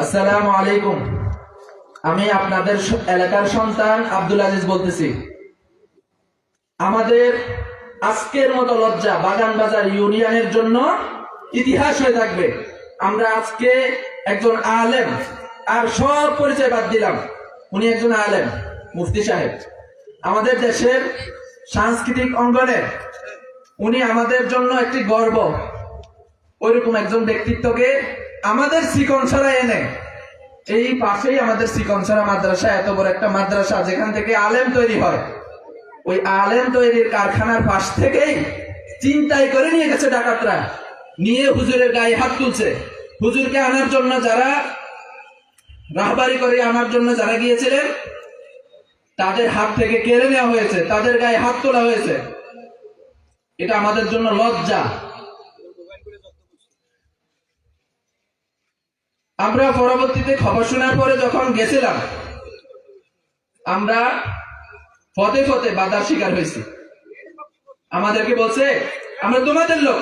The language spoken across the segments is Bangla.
আসসালামু আলাইকুম। আমি আপনাদের এলাকার সন্তান আব্দুল আজিজ বলতেছি। আমাদের আজকের মতো লজ্জা বাগানবাজার ইউনিয়নের জন্য ইতিহাস হয়ে থাকবে। আমরা আজকে একজন আলেম, আর সব পরিচয় বাদ দিলাম, উনি একজন আলেম, মুফতি সাহেব, আমাদের দেশের সাংস্কৃতিক অঙ্গনে উনি আমাদের জন্য একটি গর্ব। ওইরকম একজন ব্যক্তিত্বকে আমাদের শ্রীকঞ্ছড়া এনে, এই পাশেই আমাদের শ্রীকঞ্ছড়া মাদ্রাসা, এত বড় একটা মাদ্রাসা যেখান থেকে আলেম তৈরি হয়, ওই আলেম তৈরির কারখানার পাশ থেকেই চিন্তাই করে নিয়ে গেছে ডাকাতরা, নিয়ে হুজুরের গায়ে হাত তুলছে। হুজুরকে আনার জন্য যারা রাহবারি করে আনার জন্য যারা গিয়েছিলেন, তাদের হাত থেকে কেড়ে নেওয়া হয়েছে, তাদের গায়ে হাত তোলা হয়েছে। এটা আমাদের জন্য লজ্জা। আমরা পরবর্তীতে খবর শোনার পরে যখন গেছিলাম, আমরা ফতে ফতে বাধার শিকার হয়েছি। আমাদেরকে বলছে আমরা তোমাদের লোক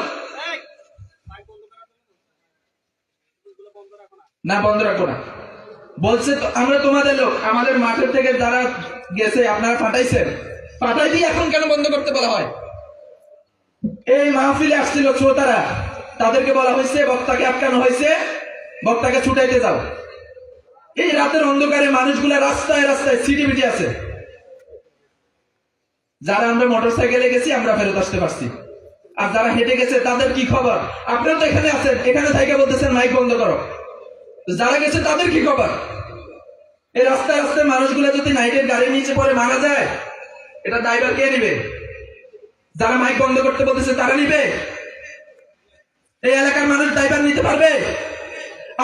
না, বন্ধ রাখো না, বলছে আমরা তোমাদের লোক। আমাদের মাঠের থেকে যারা গেছে আপনারা ফাটাইছেন, ফাটাই দিয়ে এখন কেন বন্ধ করতে বলা হয়? এই মাহফিলে আসছিল শ্রোতারা, তাদেরকে বলা হয়েছে বক্তাকে আটকানো হয়েছে, বক্তাকে ছুটাইতে যাও। এই রাতের অন্ধকারে মানুষগুলা রাস্তায় রাস্তায় সিটিবিটি আছে। যারা আমরা মোটর সাইকেলে গেছি আমরা ফেরত আসতে পারছি, আর যারা হেঁটে গেছে তাদের কি খবর? আপনারা তো এখানে আছেন, এখানে থেকে বলতেছেন মাইক বন্ধ করো। যারা গেছে তাদের কি খবর? এই রাস্তায় রাস্তায় মানুষগুলা যদি নাইটের গাড়ির নিচে পরে মারা যায়, এটা ড্রাইভার কে নিবে? যারা মাইক বন্ধ করতে বলতেছে তারা নিবে? এই এলাকার মানুষ ড্রাইভার নিতে পারবে?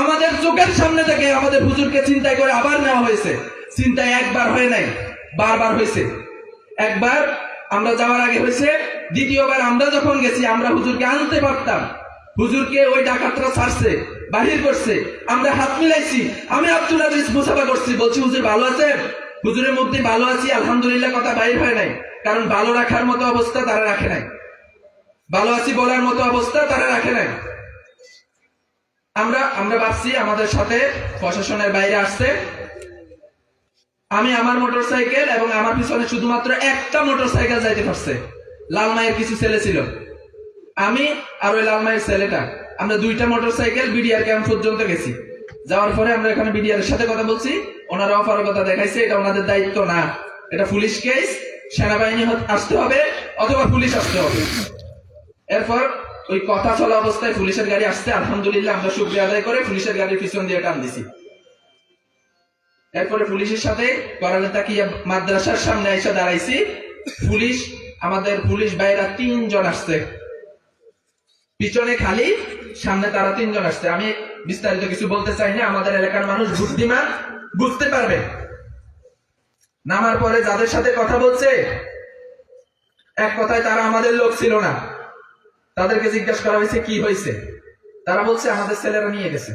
আমাদের চোখের সামনে থেকে আমাদের হুজুরকে চিন্তাই করে আবার নেওয়া হয়েছে। চিন্তায় একবার হয় নাই, বারবার হয়েছে। একবার আমরা যাওয়ার আগে হয়েছে, দ্বিতীয়বার আমরা যখন গেছি আমরা হুজুরকে আনতে পারতাম, হুজুরকে ওই ডাকাতরা ছাড়ছে, বাহির করছে, আমরা হাত মিলাইছি। আমি আব্দুল আজিজ মুসাফা করছি, বলছি হুজুর ভালো আছেন? হুজুরের মধ্যে ভালো আছি আলহামদুলিল্লাহ কথা বাইর হয় নাই, কারণ ভালো রাখার মতো অবস্থা তারা রাখে নাই, ভালো আছি বলার মতো অবস্থা তারা রাখে নাই। আমরা ভাবছি আমাদের সাথে প্রশাসনের বাইরে আসছে। আমি আমার মোটর সাইকেল এবং আমার পিছনে শুধুমাত্র একটা মোটর সাইকেল যাইতে পারছে। লালমাইয়ের কিছু ছেলে ছিল, আমি আর ওই লালমাইয়ের ছেলেটা, আমরা দুইটা মোটর সাইকেল বিডিআর ক্যাম্প পর্যন্ত গেছি। যাওয়ার পরে আমরা এখানে বিডিআর এর সাথে কথা বলছি, ওনারা অপারগতা দেখাইছে, এটা ওনাদের দায়িত্ব না, এটা পুলিশ কেস, সেনাবাহিনী আসতে হবে অথবা পুলিশ আসতে হবে। এরপর ওই কথা চলা অবস্থায় পুলিশের গাড়ি আসছে, আলহামদুলিল্লাহ আমরা শুকরিয়া আদায় করে পুলিশের গাড়ির পিছন দিয়ে টান দিছি। এরপরে পুলিশের সাথে করালে তাকিয়া মাদ্রাসার সামনে এসে দাঁড়াইছি। পুলিশ, আমাদের পুলিশ ভাইরা 3 জন আসছে, পিছনে খালি, সামনে তারা 3 জন আসছে। আমি বিস্তারিত কিছু বলতে চাই না, আমাদের এলাকার মানুষ বুদ্ধিমান, বুঝতে পারবে। নামার পরে যাদের সাথে কথা বলছে, এক কথায় তারা আমাদের লোক ছিল না। তাদেরকে জিজ্ঞাসা করা হয়েছে কি হয়েছে, তারা বলছে আমাদের ছেলেরা নিয়ে গেছে।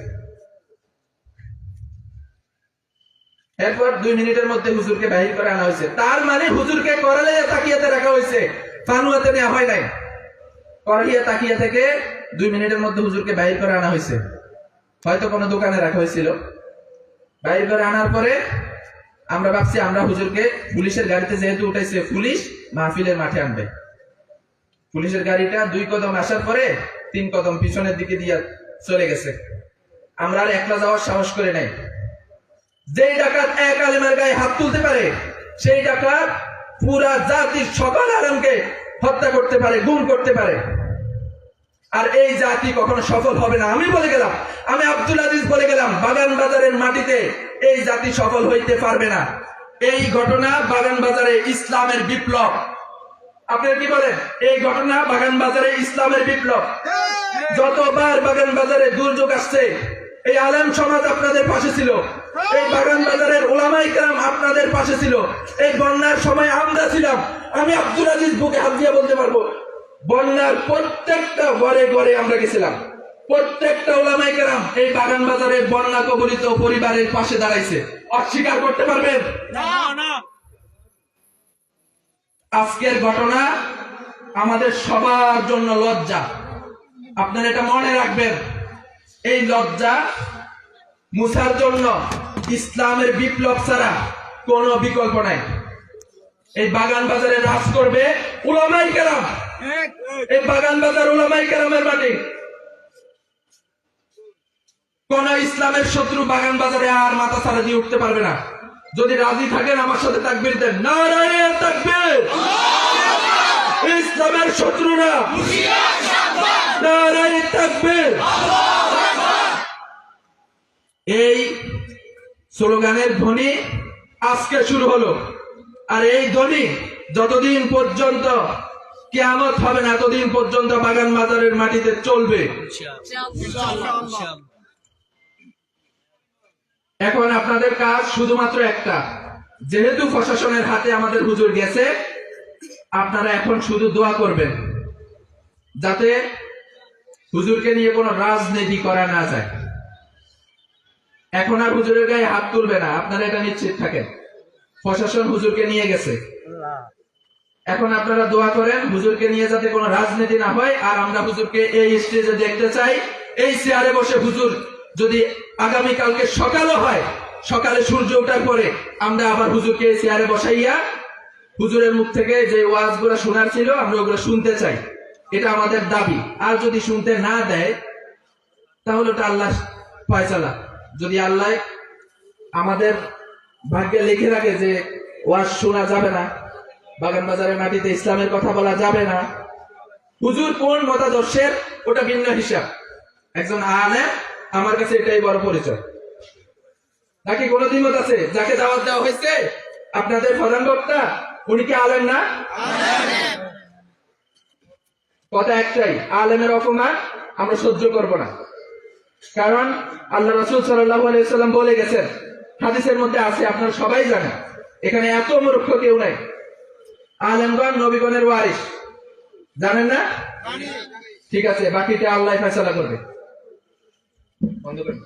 এরপর 2 মিনিটের মধ্যে হুজুরকে বাহির করে আনা হয়েছে। তার মানে হুজুরকে করালিয়া তাকিয়াতে রাখা হয়েছে, ফানুয়াতে নেওয়া হয় নাই। করালিয়া তাকিয়া থেকে 2 মিনিটের মধ্যে হুজুরকে বাহির করে আনা হয়েছে, হয়তো কোনো দোকানে রাখা হয়েছিল। বাহির করে আনার পরে আমরা ভাবছি আমরা হুজুরকে পুলিশের গাড়িতে যেহেতু উঠাইছে, পুলিশ মাহফিলের মাঠে আনবে। পুলিশের গাড়িটা 2 কদম আসার পরে 3 কদম পিছনের দিকে দিয়ে চলে গেছে। আমরা আর একলা যাওয়ার সাহস করে নাই। যেই ডাকাত এক আলেমের গায়ে হাত তুলতে পারে, সেই ডাকাত পুরা জাতির সকল আলেমকে হত্যা করতে পারে, গুম করতে পারে। আর এই জাতি কখনো সফল হবে না। আমি বলে গেলাম, আমি আব্দুল আজিজ বলে গেলাম, বাগান বাজারের মাটিতে এই জাতি সফল হইতে পারবে না। এই ঘটনা বাগান বাজারে ইসলামের বিপ্লব। আপনারা কি বলেন? এই ঘটনা বাগান বাজারে ইসলামের বিপ্লব। যতবার বাগান বাজারে দুর্যোগ আসছে, এই আলেম সমাজ আপনাদের পাশে ছিল, এই বাগান বাজারের ওলামায়ে কেরাম আপনাদের পাশে ছিল। এই বন্যার সময় আমরা ছিলাম। আমি আব্দুল আজিজ বুকে হাত দিয়ে বলতে পারবো, বন্যার প্রত্যেকটা ঘরে ঘরে আমরা গেছিলাম। প্রত্যেকটা ওলামায়ে কেরাম এই বাগান বাজারে বন্যা কবলিত পরিবারের পাশে দাঁড়াইছে। অস্বীকার করতে পারবেন না? আজকের ঘটনা আমাদের সবার জন্য লজ্জা। আপনারা এটা মনে রাখবেন, এই লজ্জা মুছার জন্য ইসলামের বিপ্লব ছাড়া কোনো বিকল্প নাই। এই বাগান বাজারে রাজ করবে উলামায়ে কেরাম, এই বাগান বাজার উলামায়ে কেরামের মাটি। কোন ইসলামের শত্রু বাগান বাজারে আর মাথা ছাড়া দিয়ে উঠতে পারবে না। যদি রাজি থাকেন আমার সাথে তাকবীর দেন, নারায়ে তাকবীর। ইসলামের শত্রুরা নারায়ে তাকবীর। এই স্লোগানের ধ্বনি আজকে শুরু হলো, আর এই ধ্বনি যতদিন পর্যন্ত কিয়ামত হবে না ততদিন পর্যন্ত বাগান বাজারের মাটিতে চলবে। এখন আপনাদের কাজ শুধুমাত্র একটা, যেহেতু প্রশাসনের হাতে আমাদের হুজুর গেছে, আপনারা এখন শুধু দোয়া করবেন যাতে হুজুরকে নিয়ে কোনো রাজনীতি করা না যায়। এখন আর হুজুরের গায়ে হাত তুলবে না, আপনারা এটা নিশ্চিত থাকেন। প্রশাসন হুজুরকে নিয়ে গেছে, এখন আপনারা দোয়া করেন হুজুরকে নিয়ে যাতে কোনো রাজনীতি না হয়। আর আমরা হুজুরকে এই স্টেজে দেখতে চাই, এই চেয়ারে বসে হুজুর যদি আগামীকালকে সকালও হয়, সকালে সূর্য ওঠার পরে আমরা আবার হুজুরকে এই চেয়ারে বসাইয়া হুজুরের মুখ থেকে যে ওয়াজগুলো শোনার ছিল আমরা ওগুলো শুনতে চাই, এটা আমাদের দাবি। আর যদি শুনতে না দেয় তাহলে ওটা আল্লাহ ফয়সালা। যদি আল্লাহ আমাদের ভাগ্যে লিখে রাখে যে ওয়াজ শোনা যাবে না, বাগান বাজারের মাটিতে ইসলামের কথা বলা যাবে না, হুজুর কোন মতাদর্শের ওটা ভিন্ন হিসাব। একজন আলেম আমার কাছে এটাই বড় পরিচয়। নাকি কোনো দ্বিমত আছে? যাকে দাওয়াত দেওয়া হয়েছে আপনাদের প্রধান বক্তা, উনি কি আলেম না? কথা একটাই, আলেমের অপমান আমরা সহ্য করব না। কারণ আল্লাহ রাসূল সাল্লাল্লাহু আলাইহি ওয়াসাল্লাম বলে গেছেন, হাদিসের মধ্যে আছে, আপনারা সবাই জানেন, এখানে এত মূর্খ কেউ নাই, আলেমগণ নবীগণের ওয়ারিস। জানেন না? ঠিক আছে, বাকিটা আল্লাহ ফয়সালা করবে। বন্ধ করেন।